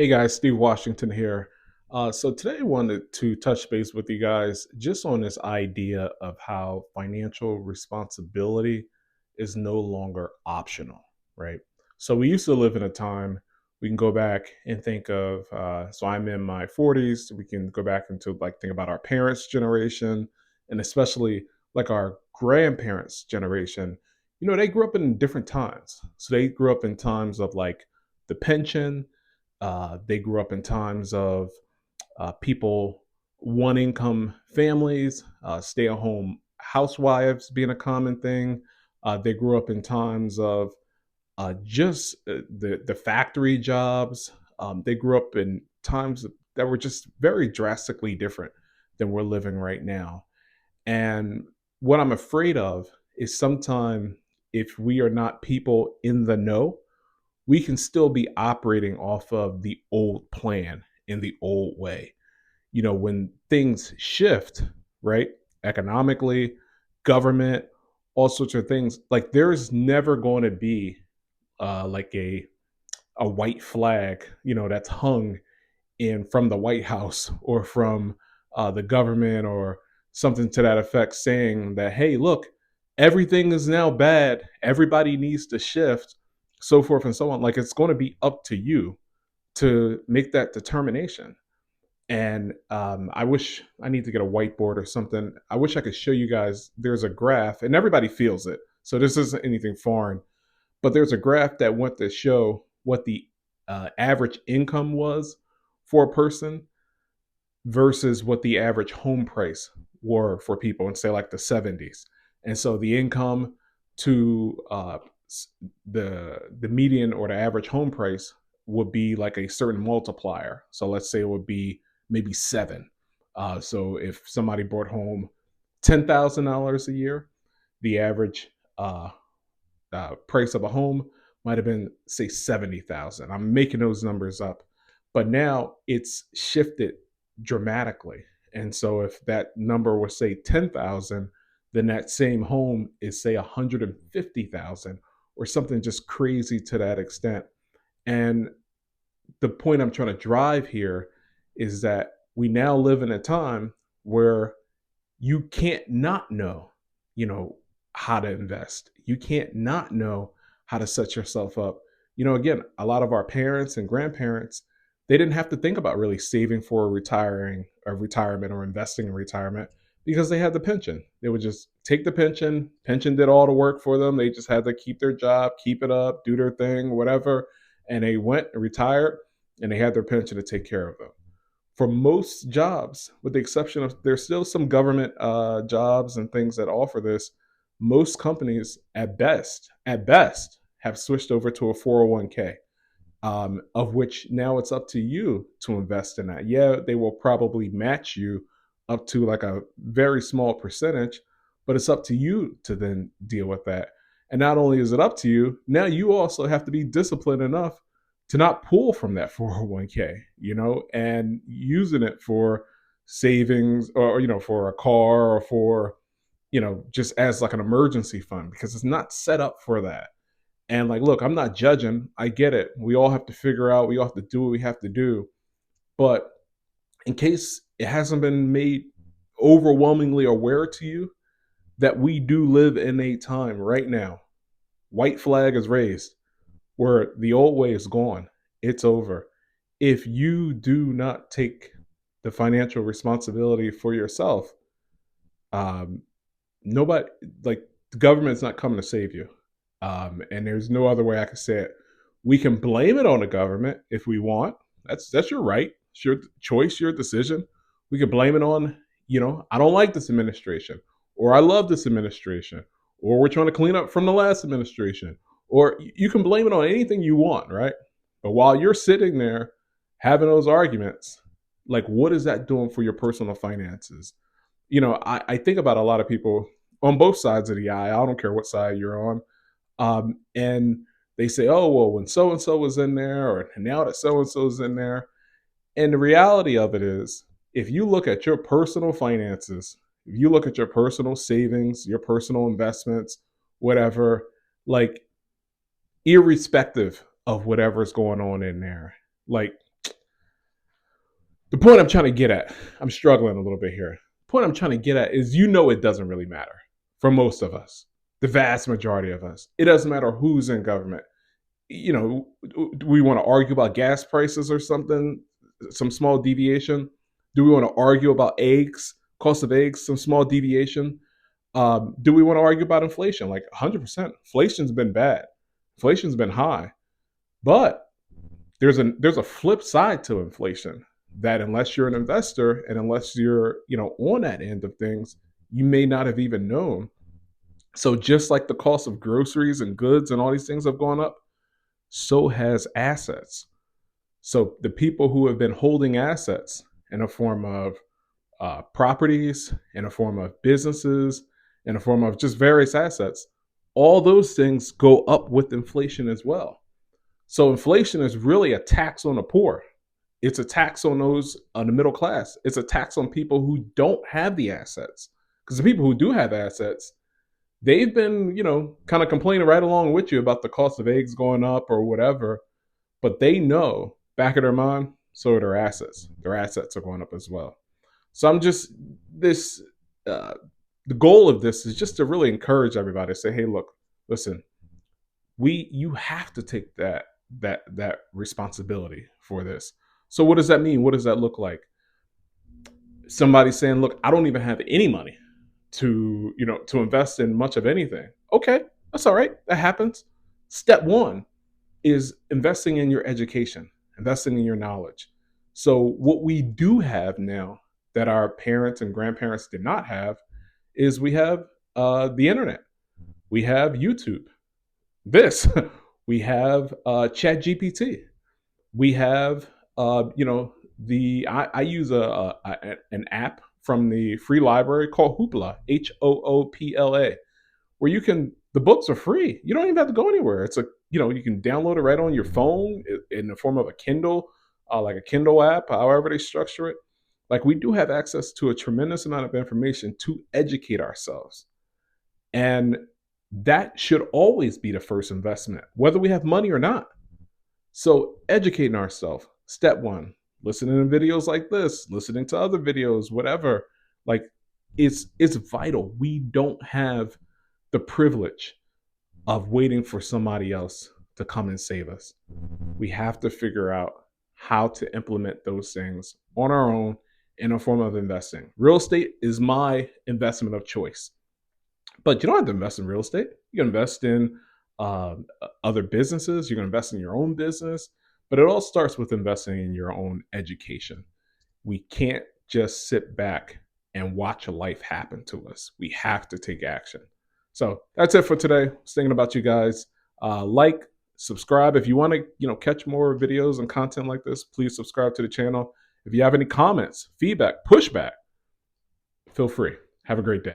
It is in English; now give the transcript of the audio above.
Hey guys, Steve Washington here. So today I wanted to touch base with you guys just on this idea of how financial responsibility is no longer optional, right? So we used to live in a time we can go back and think of. So I'm in my 40s. We can go back into like think about our parents' generation, and especially like our grandparents' generation. They grew up in different times. So they grew up in times of like the pension. They grew up in times of people, one income families, stay at home housewives being a common thing. They grew up in times of just the factory jobs. They grew up in times that were just very drastically different than we're living right now. And what I'm afraid of is sometime if we are not people in the know, we can still be operating off of the old plan in the old way. When things shift, right? Economically, government, all sorts of things, like there's never going to be like a white flag, that's hung in from the White House or from the government or something to that effect saying that, hey, look, everything is now bad. Everybody needs to shift, so forth and so on. Like it's going to be up to you to make that determination. And I wish I need to get a whiteboard or something. I wish I could show you guys. There's a graph, and everybody feels it. So this isn't anything foreign, but there's a graph that went to show what the average income was for a person versus what the average home price were for people in say like the 70s. And so the income to the median or the average home price would be like a certain multiplier. So let's say it would be maybe seven. So if somebody brought home $10,000 a year, the average price of a home might have been say 70,000. I'm making those numbers up, but now it's shifted dramatically. And so if that number was say 10,000, then that same home is say 150,000 or something just crazy to that extent. And the point I'm trying to drive here is that we now live in a time where you can't not know, you know, how to invest. You can't not know how to set yourself up. Again, a lot of our parents and grandparents, they didn't have to think about really saving for retiring or retirement or investing in retirement because they had the pension. They would just take the pension. Pension did all the work for them. They just had to keep their job, keep it up, do their thing, whatever. And they went and retired and they had their pension to take care of them for most jobs, with the exception of there's still some government jobs and things that offer this. Most companies, at best, have switched over to a 401k, of which now it's up to you to invest in that. Yeah, they will probably match you up to like a very small percentage, but it's up to you to then deal with that. And not only is it up to you, now you also have to be disciplined enough to not pull from that 401k, and using it for savings or, for a car or for, just as like an emergency fund because it's not set up for that. And like, look, I'm not judging. I get it. We all have to figure out, we all have to do what we have to do. But in case it hasn't been made overwhelmingly aware to you that we do live in a time right now, white flag is raised, where the old way is gone. It's over. If you do not take the financial responsibility for yourself, um, nobody, like, the government's not coming to save you. And there's no other way I can say it. We can blame it on the government if we want. That's your right. It's your choice, your decision. We can blame it on, I don't like this administration, or I love this administration, or we're trying to clean up from the last administration, or you can blame it on anything you want, right? But while you're sitting there having those arguments, like what is that doing for your personal finances? I think about a lot of people on both sides of the aisle. I don't care what side you're on. And they say, oh, well, when so and so was in there, or now that so and so is in there. And the reality of it is, if you look at your personal finances, if you look at your personal savings, your personal investments, whatever, like irrespective of whatever's going on in there, like The point I'm trying to get at, I'm struggling a little bit here. The point I'm trying to get at is it doesn't really matter for most of us, the vast majority of us. It doesn't matter who's in government. Do we want to argue about gas prices or something, some small deviation? Do we want to argue about eggs, cost of eggs, some small deviation? Do we want to argue about inflation? Like 100%, inflation's been bad. Inflation's been high, but there's a flip side to inflation that unless you're an investor and unless you're on that end of things, you may not have even known. So just like the cost of groceries and goods and all these things have gone up, so has assets. So the people who have been holding assets in a form of properties, in a form of businesses, in a form of just various assets, all those things go up with inflation as well. So inflation is really a tax on the poor. It's a tax on those on the middle class. It's a tax on people who don't have the assets. Because the people who do have assets, they've been, kind of complaining right along with you about the cost of eggs going up or whatever. But they know back of their mind, so are their assets. Their assets are going up as well. So I'm just this. The goal of this is just to really encourage everybody to say, "Hey, look, listen, you have to take that responsibility for this." So what does that mean? What does that look like? Somebody saying, "Look, I don't even have any money to invest in much of anything." Okay, that's all right. That happens. Step one is investing in your education, investing in your knowledge. So what we do have now that our parents and grandparents did not have is we have the internet, we have YouTube, this, we have Chat GPT, we have I use an app from the free library called Hoopla, Hoopla, where the books are free. You don't even have to go anywhere. You can download it right on your phone in the form of a Kindle, like a Kindle app, however they structure it. Like we do have access to a tremendous amount of information to educate ourselves. And that should always be the first investment, whether we have money or not. So educating ourselves, step one, listening to videos like this, listening to other videos, whatever. Like it's vital. We don't have the privilege of waiting for somebody else to come and save us. We have to figure out how to implement those things on our own in a form of investing. Real estate is my investment of choice. But you don't have to invest in real estate. You can invest in uh, other businesses. You can invest in your own business. But it all starts with investing in your own education. We can't just sit back and watch life happen to us. We have to take action. So that's it for today. I was thinking about you guys. Like, subscribe. If you want to, catch more videos and content like this, please subscribe to the channel. If you have any comments, feedback, pushback, feel free. Have a great day.